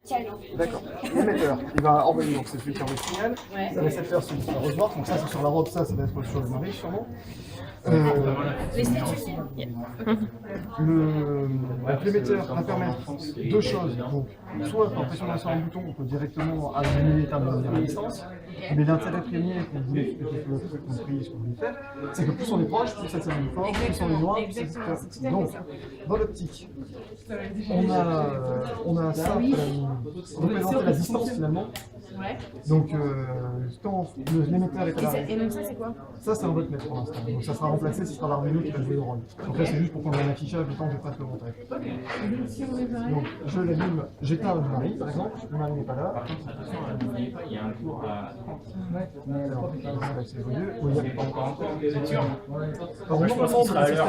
D'accord. L'émetteur, il va envoyer, donc c'est celui qui envoie le signal. Ouais. Le récepteur, c'est celui qui va recevoir. Donc ça, c'est sur la robe, ça va être sur le mari, sûrement. Les statuts. Donc l'émetteur va permettre deux choses. Donc, soit par pression sur un bouton, on peut directement allumer et éteindre à distance. Mais l'intérêt premier qu'on voulait compris ce qu'on voulait faire, c'est que plus on est proche, plus ça s'allume fort, plus on est loin, plus ça s'allume. Donc, dans l'optique, on a ça pour représenter la distance finalement. Ouais. Donc, quand l'émetteur est à l'arrière. Et donc ça c'est quoi? Ça, c'est un voltmètre pour l'instant. Donc, ça sera remplacé, ce sera l'Arduino qui va jouer le rôle. Donc là, c'est juste pour qu'on ait un affichage le temps que je fasse le montage. Donc, je l'allume, j'éteins le mari, par exemple. Le mari n'est pas là. Il y a un cours à 30. Alors, c'est évolué. Oui, il n'y a pas encore. C'est sûr. Alors, Je pense qu'il sera à l'heure.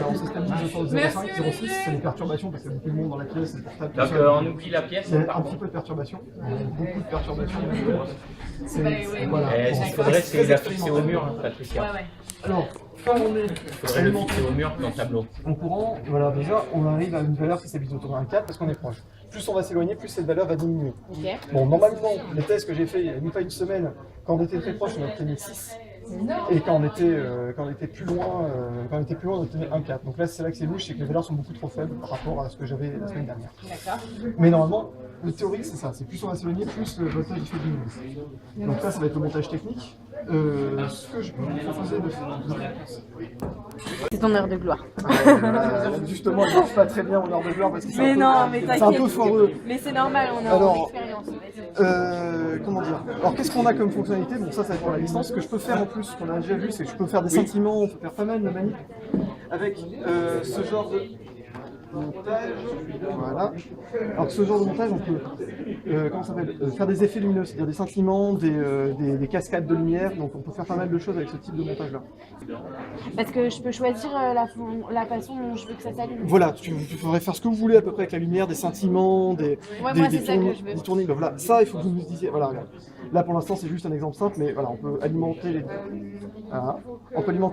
On s'est stabilisé sur le 0,5, 0,6. C'est les perturbations parce qu'il y a beaucoup de monde dans la pièce. Donc on oublie la pièce. Il y a un petit peu de perturbation. Beaucoup de perturbations. Voilà. Ce qu'il faudrait, c'est la fixer au mur, Patricia. Ouais. Alors, quand on est Il faudrait le fixer au mur dans le tableau. en courant, voilà, déjà, on arrive à une valeur qui s'habite autour d'un 4 parce qu'on est proche. Plus on va s'éloigner, plus cette valeur va diminuer. Ok. Bon, normalement, les tests que j'ai fait il n'y a même pas une semaine, quand on était très proche, on obtenait 6. Et quand on était plus loin, on obtenait 1,4. Donc là, c'est là que c'est louche, c'est que les valeurs sont beaucoup trop faibles par rapport à ce que j'avais la semaine dernière. D'accord. Mais normalement, le théorique, c'est ça. C'est plus on va s'éloigner, plus le voltage il fait diminuer. Donc là, ça va être le montage technique. Ce que je peux vous proposer de faire. C'est ton heure de gloire. Justement, il ne marche pas très bien en heure de gloire parce que c'est Mais non, mais un peu foireux. Mais c'est normal, on a Alors, l'expérience. comment dire? Alors, qu'est-ce qu'on a comme fonctionnalité? Bon, ça va être pour la licence. Ce que je peux faire en plus, ce qu'on a déjà vu, c'est que je peux faire des sentiments, on peut faire pas mal de manip avec ce genre de montage. Voilà. Alors, ce genre de montage, on peut comment ça s'appelle faire des effets lumineux, c'est-à-dire des scintillements, des cascades de lumière. Donc, on peut faire pas mal de choses avec ce type de montage-là. Parce que je peux choisir la façon dont je veux que ça s'allume. Voilà, tu pourrais faire ce que vous voulez à peu près avec la lumière, des scintillements, des tournis. Ben voilà, ça, il faut que vous nous disiez. Voilà, regarde. Là, pour l'instant, c'est juste un exemple simple, mais voilà, on peut alimenter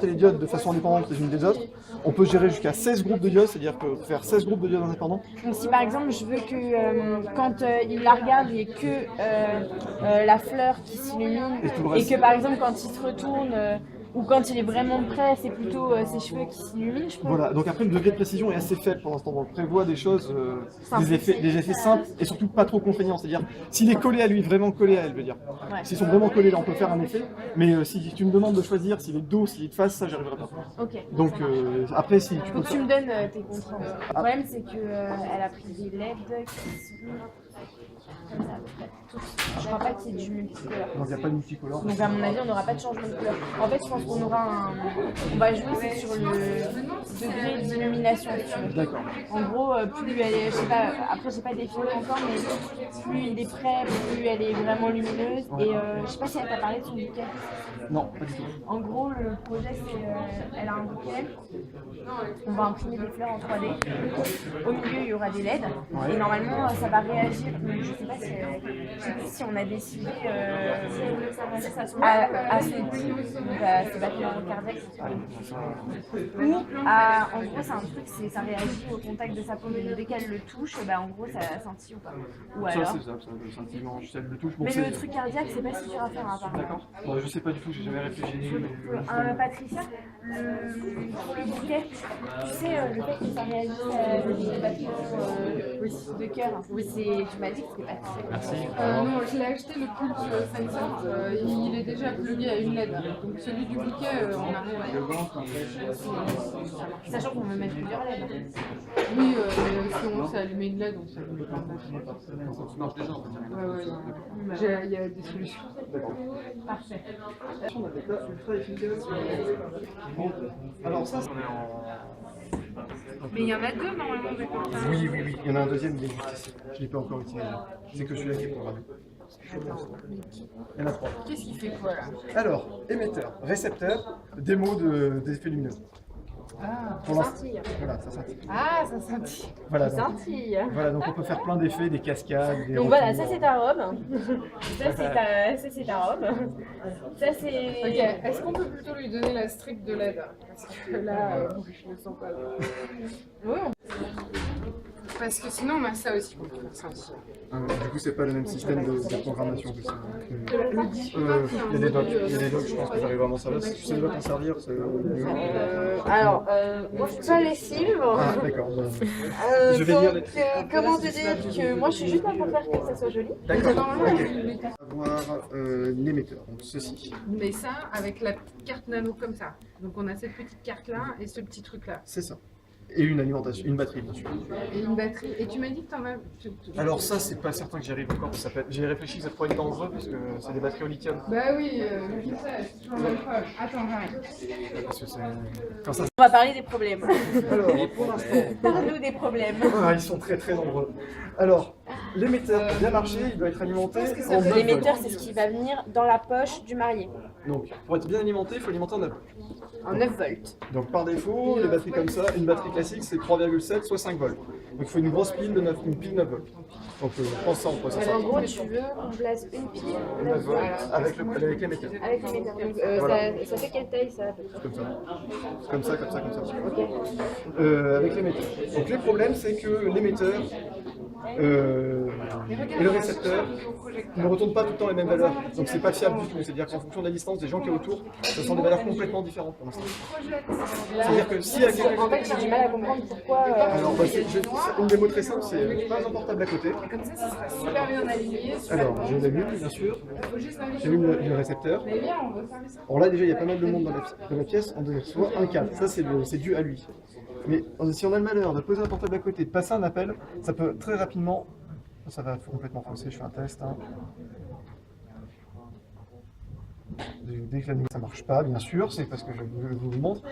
les diodes de façon indépendante les unes des autres. On peut gérer jusqu'à 16 groupes de diodes, c'est-à-dire que faire 16 groupes de diodes indépendants. Donc si par exemple je veux que quand il la regarde, il n'y ait que la fleur qui s'illumine et que par exemple quand il se retourne ou quand il est vraiment prêt, c'est plutôt ses cheveux qui s'illuminent, je pense. Voilà, donc après le degré de précision est assez faible pour l'instant. On prévoit des choses, des effets simples et surtout pas trop contraignants. C'est-à-dire, s'il est collé à lui, vraiment collé à elle, je veux dire. Ouais. S'ils sont vraiment collés, là on peut faire un effet. Mais si tu me demandes de choisir s'il est dos, s'il est de face, ça j'arriverai pas. Ok. Donc après, si tu Faut peux que tu me donnes tes contraintes. Le problème c'est que elle a pris des LED qui sont comme ça à peu près. Je crois pas qu'il y ait du multicolore. Donc il n'y a pas de multicolore. Donc à mon avis, on n'aura pas de changement de couleur. En fait, je pense qu'on aura on va jouer c'est sur le degré d'illumination. D'accord. En gros, plus elle est, je sais pas, après j'ai pas défini encore, mais plus il est prêt, plus elle est vraiment lumineuse. Et je sais pas si elle t'a parlé de son bouquet. Non, pas du tout. En gros, le projet c'est, elle a un bouquet. On va imprimer des fleurs en 3D. Au milieu, il y aura des LED. Et normalement, ça va réagir. Je sais pas si on a décidé à son pouls, donc à ses battements cardiaques. Ou en gros, c'est un truc, ça réagit au contact de sa paume. Et dès qu'elle le touche, bah, en gros, ça scintille ou pas. Ou alors. Ça, c'est ça, le sentiment, je sais, le touche. Bon, mais le truc cardiaque, c'est pas si dur à faire à part. D'accord. Bon, je sais pas du tout, j'ai jamais réfléchi. Patricia, pour le bouquet, tu sais, le fait que ça réagisse les battements de cœur, tu m'as dit que c'était pas très Merci. Non, je l'ai acheté le Pulse Sensor, il est déjà plugué à une LED. Donc celui du bouquet, on a rien. Sachant qu'on veut mettre plusieurs LED. Oui, mais si on sait allumer une LED, on sait allumer plein de Ça marche déjà en fait. Ouais, il y a des solutions. Parfait. On a des plats ultra efficaces. Alors ça, on est en... Mais il y en a deux normalement de comme ça. Oui. Il y en a un deuxième, il est juste ici. Je ne l'ai pas encore utilisé. C'est que celui-là qui est programmé. Il y en a 3. Qu'est-ce qui fait quoi là? Alors, émetteur, récepteur, démo d'effets lumineux. Ah, Pour Ça l'instant, scintille. voilà, ça scintille. ah, ça scintille. Voilà, Ça donc, scintille. voilà, donc on peut faire plein d'effets, des cascades, des Donc voilà, ça retours. c'est ta robe. Ça c'est ta robe. Ça c'est. Ok, est-ce qu'on peut plutôt lui donner la strip de LED? Parce que là, je ne le sens pas. Oui, Parce que sinon, on a ça aussi, on peut faire ça aussi. Du coup, c'est pas le même système de programmation que ça. Le disque, Il y a des docs, je pense que j'arrive vraiment à m'en servir. Si tu sais de quoi t'en servir, c'est mieux. Alors, moi je fais pas les cils. Ah, d'accord. Je vais lire les... Comment te dire que moi je suis juste là pour faire que ça soit joli. D'accord. Normalement, Ok. Avoir l'émetteur, donc ceci. mais ça, avec la petite carte nano comme ça. Donc on a cette petite carte-là et ce petit truc-là. C'est ça. Et une alimentation, une batterie bien sûr. Et une batterie. Et tu m'as dit que t'en as... Alors ça, c'est pas certain que j'y arrive encore. J'ai réfléchi que ça pourrait être dangereux parce que c'est des batteries au lithium. Bah oui, je sais, c'est toujours la même chose. Attends, j'arrive. Parce que c'est... Quand ça... On va parler des problèmes. Alors, pour l'instant... Parle-nous des problèmes. Ah, ils sont très très nombreux. Alors, l'émetteur pour bien marcher, il doit être alimenté en 9 L'émetteur, volts. c'est ce qui va venir dans la poche du marié. Donc, pour être bien alimenté, il faut alimenter en 9 volts. En 9 volts. Donc, par défaut, les batteries comme ça, une batterie classique, c'est 3,7 soit 5 volts. Donc, il faut une grosse pile de 9, une pile 9 volts. Donc, je pense ça, on peut ça. En gros, tu veux qu'on place une pile 9 volts avec l'émetteur. avec l'émetteur. Donc, Voilà. ça fait quelle taille ça à peu près? Comme ça. Comme ça, comme ça, comme ça. Ok. Avec l'émetteur. Donc, les problèmes, c'est que l'émetteur et le récepteur ne retournent pas tout le temps les mêmes valeurs. Donc, c'est pas fiable du tout. C'est-à-dire qu'en fonction de la distance des gens qui sont autour, ce sont des valeurs complètement différentes pour l'instant. C'est-à-dire que si à quelqu'un... En fait, j'ai du mal à comprendre pourquoi. Alors, une démo très simple, c'est pas un portable à côté. Comme ça sera super bien aligné. Alors, j'ai la lune, bien sûr. Il faut juste J'ai mis le récepteur. Mais bien, on veut faire ça. Alors là, déjà, il y a pas mal de monde dans la pièce. On reçoit un câble. Ça, c'est dû à lui. Mais si on a le malheur de poser un portable à côté, de passer un appel, ça peut très rapidement... Ça va complètement fausser, je fais un test. Hein. Dès que la nuit ça marche pas, bien sûr, c'est parce que je vous le montre.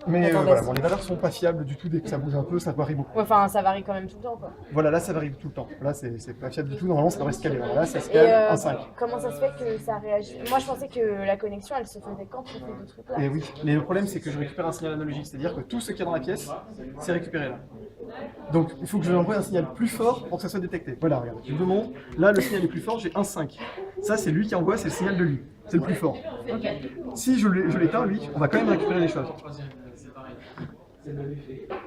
Mais voilà, bon, les valeurs sont pas fiables du tout, dès que ça bouge un peu, ça varie beaucoup. Ouais, enfin, ça varie quand même tout le temps, quoi. Voilà, là ça varie tout le temps. Là c'est pas fiable du tout, normalement ça devrait se caler. Là ça se Et cale, un 5. comment ça se fait que ça réagit? Moi, je pensais que la connexion, elle se faisait quand on fait des trucs là. Et oui, mais le problème c'est que je récupère un signal analogique, c'est-à-dire que tout ce qu'il y a dans la pièce, c'est récupéré là. Donc il faut que je lui envoie un signal plus fort pour que ça soit détecté. Voilà, regarde, je vous montre. Là le signal est plus fort, j'ai un 5. Ça c'est lui qui envoie, c'est le signal de lui. C'est le plus fort. Si je l'éteins, lui, on va quand même récupérer les choses.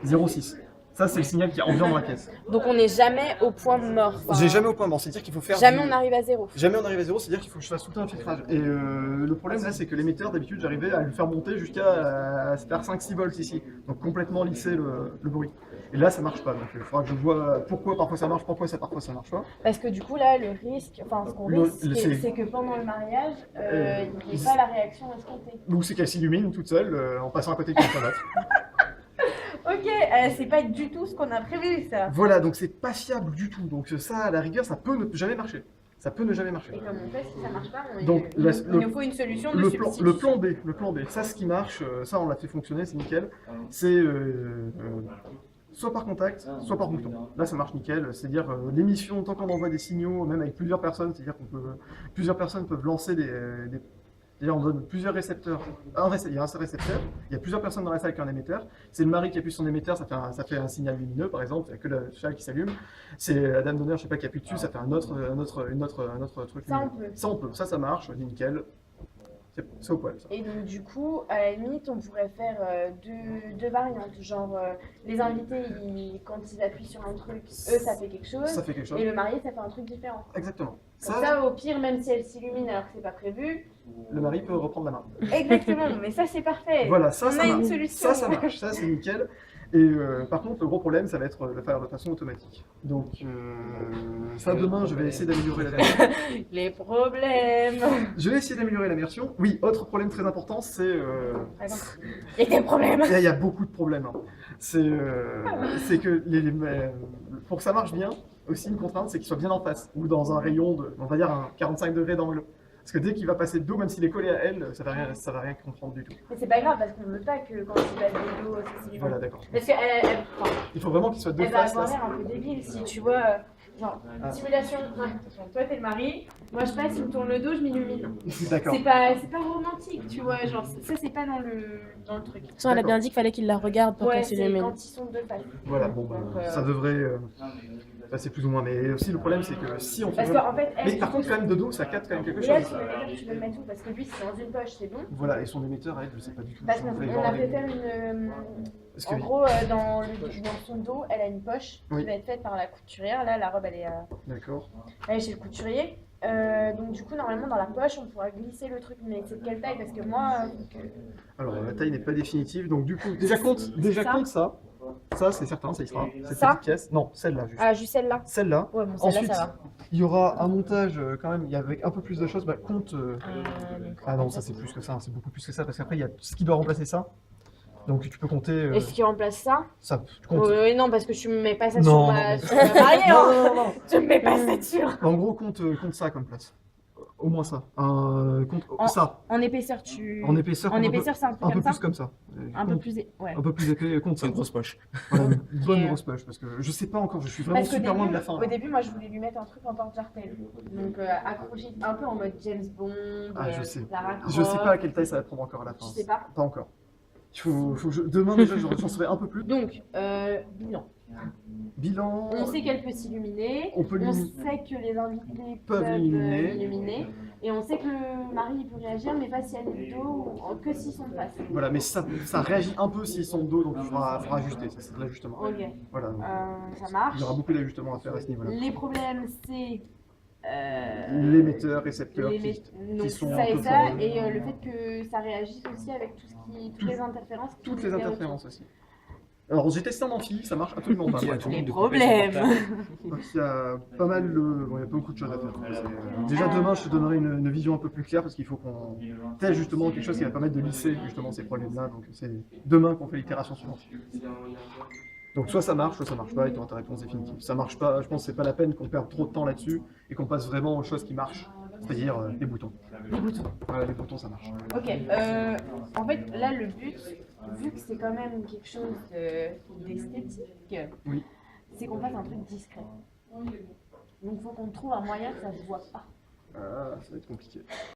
0,6. Ça, c'est le signal qui est ambiant dans la pièce. Donc on n'est jamais au point mort. Enfin, J'ai jamais au point mort, c'est-à-dire qu'il faut faire... jamais on arrive à 0. Jamais on arrive à 0, c'est-à-dire qu'il faut que je fasse tout le temps un filtrage. Et le problème là, c'est que l'émetteur, d'habitude, j'arrivais à le faire monter jusqu'à faire 5-6 volts ici. Donc complètement lisser le bruit. Et là, ça marche pas. Donc il faudra que je vois pourquoi parfois ça marche, pourquoi ça parfois ça marche pas. Parce que du coup, là, le risque, enfin, ce qu'on risque, c'est que pendant le mariage, il n'y ait pas la réaction escomptée. Ou c'est qu'elle s'illumine toute seule en passant à côté de quelqu'un d'autre. Ok, c'est pas du tout ce qu'on a prévu, ça. Voilà, donc c'est pas fiable du tout. Donc ça, à la rigueur, ça peut ne jamais marcher. Ça peut ne jamais marcher. Et comme on fait, si ça marche pas, Donc, il nous faut une solution de substitution. le plan B, ça ce qui marche, ça on l'a fait fonctionner, c'est nickel. C'est soit par contact, soit par bouton. Là ça marche nickel, c'est-à-dire l'émission, tant qu'on envoie des signaux, même avec plusieurs personnes, c'est-à-dire plusieurs personnes peuvent lancer D'ailleurs, on donne plusieurs récepteurs. Il y a un seul récepteur, il y a plusieurs personnes dans la salle qui ont un émetteur. C'est le mari qui appuie son émetteur, ça fait un signal lumineux par exemple, il n'y a que le cheval qui s'allume. C'est la dame d'honneur, je sais pas, qui appuie dessus, ça fait un autre truc. Ça on peut, ça marche, nickel. C'est au poil. Ça. Et donc du coup, à la limite, on pourrait faire deux variantes. Genre, les invités, quand ils appuient sur un truc, eux, ça fait quelque chose. Ça fait quelque chose. Et le marié, ça fait un truc différent. Exactement. Ça, au pire, même si elle s'illumine alors que c'est pas prévu, le mari peut reprendre la main. Exactement, mais ça c'est parfait. Voilà, ça on a une marche. solution. Ça marche, ça c'est nickel. Et par contre, le gros problème, ça va être le faire de façon automatique. Donc, ça demain, je vais essayer d'améliorer la version. Les problèmes. Je vais essayer d'améliorer la version. Oui, autre problème très important, c'est... Il y a des problèmes. Il y a beaucoup de problèmes. Hein. C'est que pour que ça marche bien, aussi une contrainte, c'est qu'il soit bien en face, ou dans un rayon de, on va dire, un 45 degrés d'angle. Parce que dès qu'il va passer de dos, même s'il est collé à elle, ça va rien comprendre du tout. Mais c'est pas grave parce qu'on ne veut pas que quand il passe de dos, ça s'illumine. Voilà, d'accord. Parce qu'elle il faut vraiment qu'il soit de elle face. va avoir l'air un peu débile si tu vois, genre, simulation. Toi t'es le mari, moi je passe, il me tourne le dos, je m'illumine. D'accord. C'est pas romantique, tu vois, genre ça c'est pas dans le truc. De toute façon, elle a bien dit qu'il fallait qu'il la regarde pour qu'elle s'illumine. Quand ils sont de face. Voilà, bon, ça devrait... Bah, c'est plus ou moins, mais aussi le problème c'est que si on fait. Parce qu'en fait, Mais par contre, quand même, de dos, ça capte quand même quelque et là, chose. tu peux le mettre où? Parce que lui, c'est dans une poche, c'est bon. Voilà, et son émetteur, elle, je sais pas du tout. Parce Si qu'on on peut y on voir a avec- fait faire une. Parce que En oui. gros, dans son dos, elle a une poche Oui. qui va être faite par la couturière. Là, la robe, D'accord. elle est chez le couturier. Donc, du coup, normalement, dans la poche, on pourra glisser le truc. Mais c'est de quelle taille? Parce que moi. Alors, la taille n'est pas définitive, donc du coup, déjà Ça. compte ça. Ça, c'est certain, ça y sera. Cette Ça petite pièce. Non, celle-là, juste. Ah, juste celle-là. Celle-là. Ouais, bon, celle-là, Ensuite, ça va. il y aura un montage quand même, avec un peu plus de choses. Bah, compte. Donc, Ah non, ça c'est plus que ça, hein, c'est beaucoup plus que ça, parce qu'après, il y a ce qui doit remplacer ça. Donc, tu peux compter. Est-ce qu'il remplace ça? Ça, tu comptes. Oui, non, parce que tu me mets pas ça Non, sur ma, non, sur ma mariée, Non, hein. non, non, non. Tu me mets pas ça sur. En gros, compte ça comme place. Au moins ça. Compte En- ça. En épaisseur, tu. En épaisseur, En compte épaisseur, c'est un peu un peu comme ça. plus comme ça. Un peu Compte- plus. Ouais. Un peu plus épais, compte ça. C'est une grosse poche. Voilà, une bonne Et, grosse poche, parce que je sais pas encore, je suis vraiment Parce qu'au super loin de début, la fin. au début, moi, je voulais lui mettre un truc en porte-jartel. Donc, accroché un peu en mode James Bond, Ah, je sais. Lara Je sais Croft. pas à quelle taille ça va prendre encore à la fin. Tu sais pas. Pas encore. Demain déjà, j'en saurai un peu plus. Donc, bilan. Bilan. On sait qu'elle peut s'illuminer. On peut On l'illuminer. sait que les invités Peuvent peuvent l'illuminer. l'illuminer. Et on sait que le mari il peut réagir, mais pas si elle est de dos ou que s'ils sont de face. Voilà, mais ça réagit un peu s'ils sont de dos, donc il faudra ajuster, ça c'est de l'ajustement. Ok, Voilà, donc, ça marche. il y aura beaucoup d'ajustements à faire à ce niveau-là. Les problèmes, c'est. L'émetteur, récepteur, Donc sont ça un et peu ça, forts. et le fait que ça réagisse aussi avec toutes les interférences. qui toutes les étaient interférences aussi. Alors j'ai testé en amphi, ça marche absolument pas. Qui a par tout le exemple. monde de problèmes. couper son portable. Donc il y a pas mal bon, il y a beaucoup de choses à faire. Déjà demain je te donnerai une vision un peu plus claire parce qu'il faut qu'on teste justement quelque chose qui va permettre de lisser justement ces problèmes-là. Donc c'est demain qu'on fait l'itération suivante. Donc soit ça marche pas et tu auras ta réponse définitive. Ça marche pas, je pense que c'est pas la peine qu'on perde trop de temps là-dessus et qu'on passe vraiment aux choses qui marchent, c'est-à-dire les boutons. Les boutons. Voilà, les boutons ça marche. Ok, en fait, là, le but, vu que c'est quand même quelque chose d'esthétique, Oui. c'est qu'on fasse un truc discret. Donc, il faut qu'on trouve un moyen que ça se voit pas. Ah, ça va être compliqué.